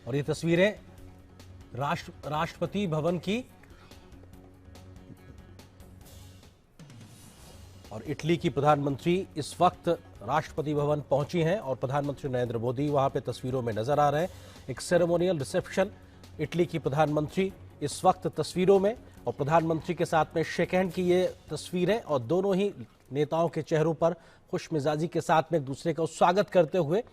और ये तस्वीरें राष्ट्रपति भवन की और इटली की प्रधानमंत्री इस वक्त राष्ट्रपति भवन पहुंची हैं और प्रधानमंत्री नरेंद्र मोदी वहां पे तस्वीरों में नजर आ रहे हैं। एक सेरेमोनियल रिसेप्शन, इटली की प्रधानमंत्री इस वक्त तस्वीरों में और प्रधानमंत्री के साथ में शेक हैंड की ये तस्वीरें और दोनों ही नेताओं के चेहरों पर खुशमिजाजी के साथ में एक दूसरे का स्वागत करते हुए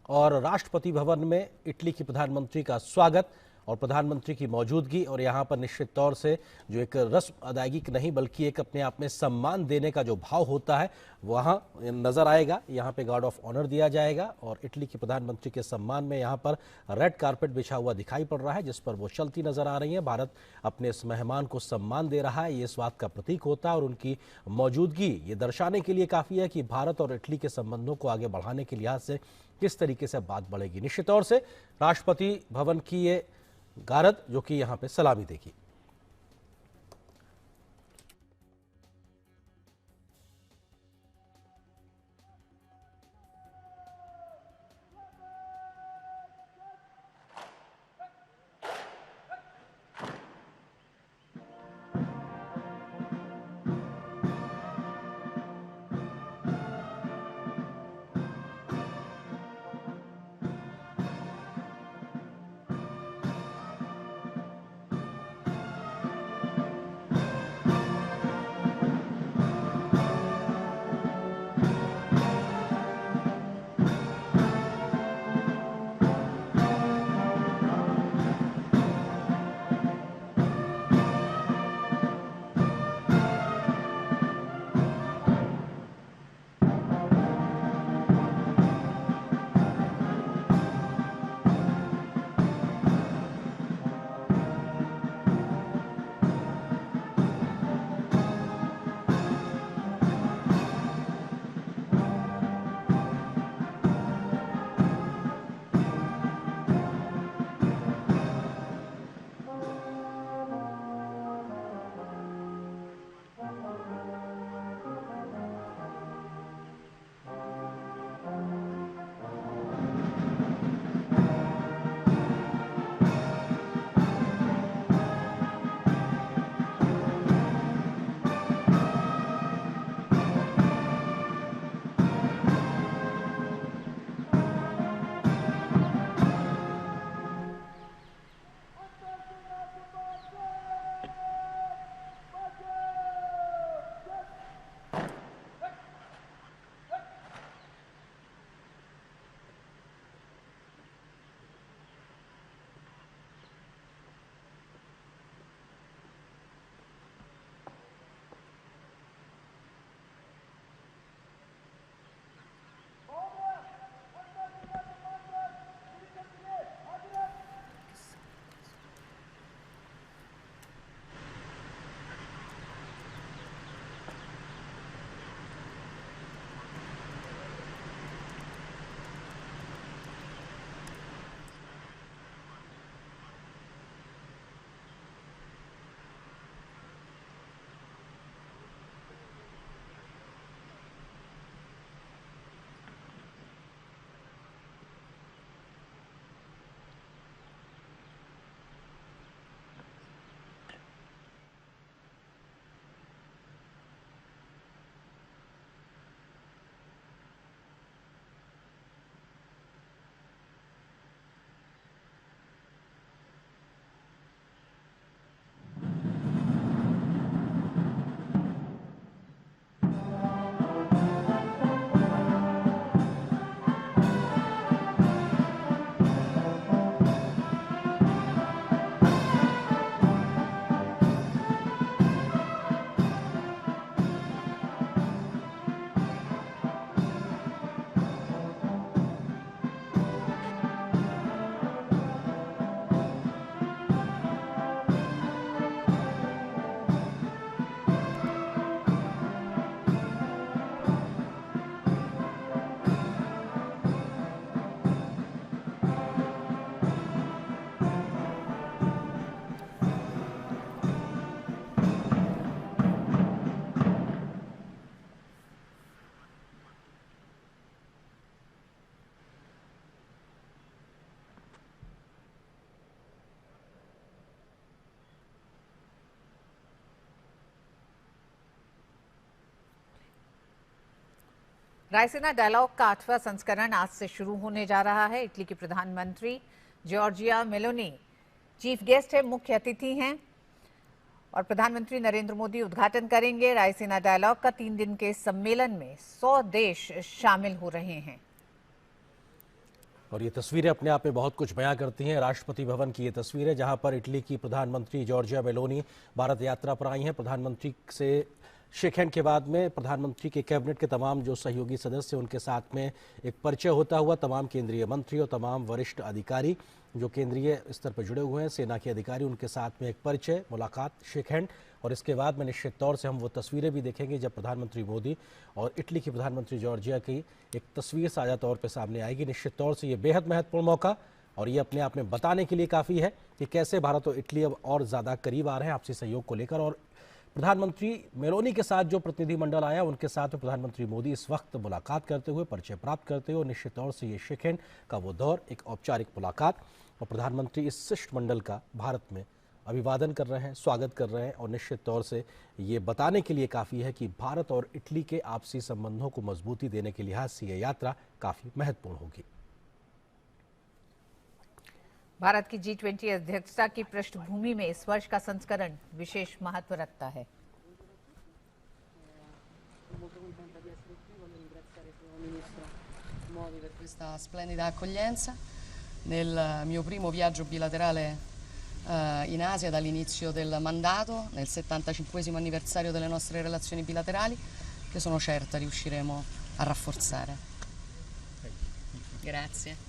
और राष्ट्रपति भवन में इटली की प्रधानमंत्री का स्वागत और प्रधानमंत्री की मौजूदगी और यहाँ पर निश्चित तौर से जो एक रस्म अदायगी की नहीं बल्कि एक अपने आप में सम्मान देने का जो भाव होता है वहाँ नजर आएगा। यहाँ पे गार्ड ऑफ ऑनर दिया जाएगा और इटली की प्रधानमंत्री के सम्मान में यहाँ पर रेड कारपेट बिछा हुआ दिखाई पड़ रहा है जिस पर वो चलती नजर आ रही है। भारत अपने इस मेहमान को सम्मान दे रहा है, ये इस बात का प्रतीक होता है और उनकी मौजूदगी ये दर्शाने के लिए काफ़ी है कि भारत और इटली के संबंधों को आगे बढ़ाने के लिहाज से किस तरीके से बात बढ़ेगी। निश्चित तौर से राष्ट्रपति भवन की ये गारद जो कि यहां पे सलामी देगी। रायसीना डायलॉग का 8वां संस्करण आज से शुरू होने जा रहा है। इटली की प्रधानमंत्री जॉर्जिया मेलोनी चीफ गेस्ट है, मुख्य अतिथि हैं और प्रधानमंत्री नरेंद्र मोदी उद्घाटन करेंगे। रायसीना डायलॉग का 3 दिन के सम्मेलन में 100 देश शामिल हो रहे हैं। और ये तस्वीरें अपने आप में बहुत कुछ बयां करती हैं। राष्ट्रपति भवन की ये तस्वीर है जहां पर इटली की प्रधानमंत्री जॉर्जिया मेलोनी भारत यात्रा पर आई हैं। प्रधानमंत्री से शेक हैंड के बाद में प्रधानमंत्री के कैबिनेट के तमाम जो सहयोगी सदस्य उनके साथ में एक परिचय होता हुआ, तमाम केंद्रीय मंत्री और तमाम वरिष्ठ अधिकारी जो केंद्रीय स्तर पर जुड़े हुए हैं, सेना के अधिकारी, उनके साथ में एक परिचय, मुलाकात, शेक हैंड। और इसके बाद में निश्चित तौर से हम वो तस्वीरें भी देखेंगे जब प्रधानमंत्री मोदी और इटली की प्रधानमंत्री जॉर्जिया की एक तस्वीर साझा तौर पर सामने आएगी। निश्चित तौर से ये बेहद महत्वपूर्ण मौका और ये अपने आप में बताने के लिए काफ़ी है कि कैसे भारत और इटली अब और ज़्यादा करीब आ रहे हैं आपसी सहयोग को लेकर। और प्रधानमंत्री मेलोनी के साथ जो प्रतिनिधिमंडल आया उनके साथ प्रधानमंत्री मोदी इस वक्त मुलाकात करते हुए, परिचय प्राप्त करते हुए, निश्चित तौर से ये शेक हैंड का वो दौर, एक औपचारिक मुलाकात, और प्रधानमंत्री इस शिष्टमंडल का भारत में अभिवादन कर रहे हैं, स्वागत कर रहे हैं। और निश्चित तौर से ये बताने के लिए काफ़ी है कि भारत और इटली के आपसी संबंधों को मजबूती देने के लिहाज से ये यात्रा काफ़ी महत्वपूर्ण होगी। भारत की G20 अध्यक्षता की पृष्ठभूमि में इस वर्ष का संस्करण विशेष महत्व रखता है। Per questa splendida accoglienza nel mio primo viaggio bilaterale in Asia dall'inizio del mandato, nel 75° anniversario delle nostre relazioni bilaterali, che sono certa riusciremo a rafforzare. Grazie.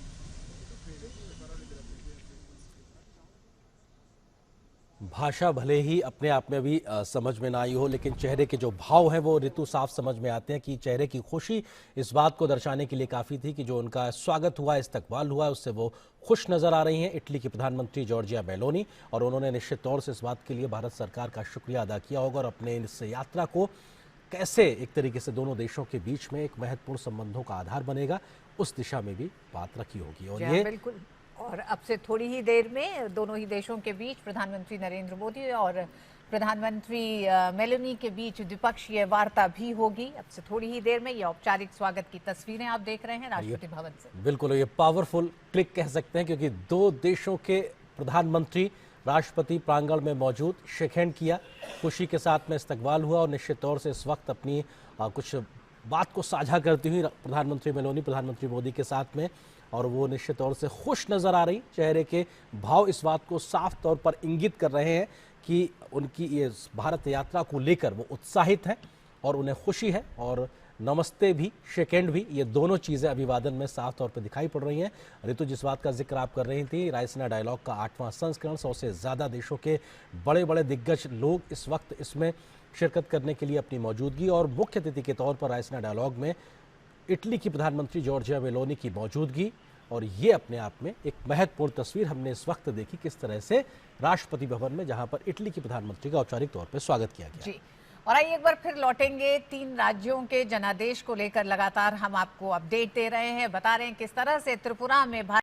भाषा भले ही अपने आप में भी समझ में ना आई हो, लेकिन चेहरे के जो भाव हैं वो ऋतु साफ समझ में आते हैं कि चेहरे की खुशी इस बात को दर्शाने के लिए काफ़ी थी कि जो उनका स्वागत हुआ, इस्तकबाल हुआ, उससे वो खुश नज़र आ रही हैं इटली की प्रधानमंत्री जॉर्जिया मेलोनी। और उन्होंने निश्चित तौर से इस बात के लिए भारत सरकार का शुक्रिया अदा किया होगा और अपने इस यात्रा को कैसे एक तरीके से दोनों देशों के बीच में एक महत्वपूर्ण संबंधों का आधार बनेगा, उस दिशा में भी बात रखी होगी। और ये बिल्कुल, और अब से थोड़ी ही देर में दोनों ही देशों के बीच प्रधानमंत्री नरेंद्र मोदी और प्रधानमंत्री मेलोनी के बीच द्विपक्षीय वार्ता भी होगी। अब से थोड़ी ही देर में ये औपचारिक स्वागत की तस्वीरें आप देख रहे हैं राष्ट्रपति भवन से। बिल्कुल, ये पावरफुल क्लिक कह सकते हैं क्योंकि दो देशों के प्रधानमंत्री राष्ट्रपति प्रांगण में मौजूद, शेक हैंड किया, खुशी के साथ में इस्तकबाल हुआ। और निश्चित तौर से इस वक्त अपनी कुछ बात को साझा करती हुई प्रधानमंत्री मेलोनी प्रधानमंत्री मोदी के साथ में, और वो निश्चित तौर से खुश नज़र आ रही। चेहरे के भाव इस बात को साफ तौर पर इंगित कर रहे हैं कि उनकी ये भारत यात्रा को लेकर वो उत्साहित हैं और उन्हें खुशी है। और नमस्ते भी, शेक हैंड भी, ये दोनों चीज़ें अभिवादन में साफ तौर पर दिखाई पड़ रही हैं। ऋतु, जिस बात का जिक्र आप कर रही थी, रायसीना डायलॉग का 8वां संस्करण, 100 से ज़्यादा देशों के बड़े बड़े दिग्गज लोग इस वक्त इसमें शिरकत करने के लिए अपनी मौजूदगी, और मुख्य अतिथि के तौर पर रायसीना डायलॉग में इटली की प्रधानमंत्री जॉर्जिया मेलोनी की मौजूदगी। और ये अपने आप में एक महत्वपूर्ण तस्वीर हमने इस वक्त देखी, किस तरह से राष्ट्रपति भवन में जहां पर इटली की प्रधानमंत्री का औपचारिक तौर पर स्वागत किया गया। जी, और आइए एक बार फिर लौटेंगे 3 राज्यों के जनादेश को लेकर। लगातार हम आपको अपडेट दे रहे हैं, बता रहे हैं किस तरह से त्रिपुरा में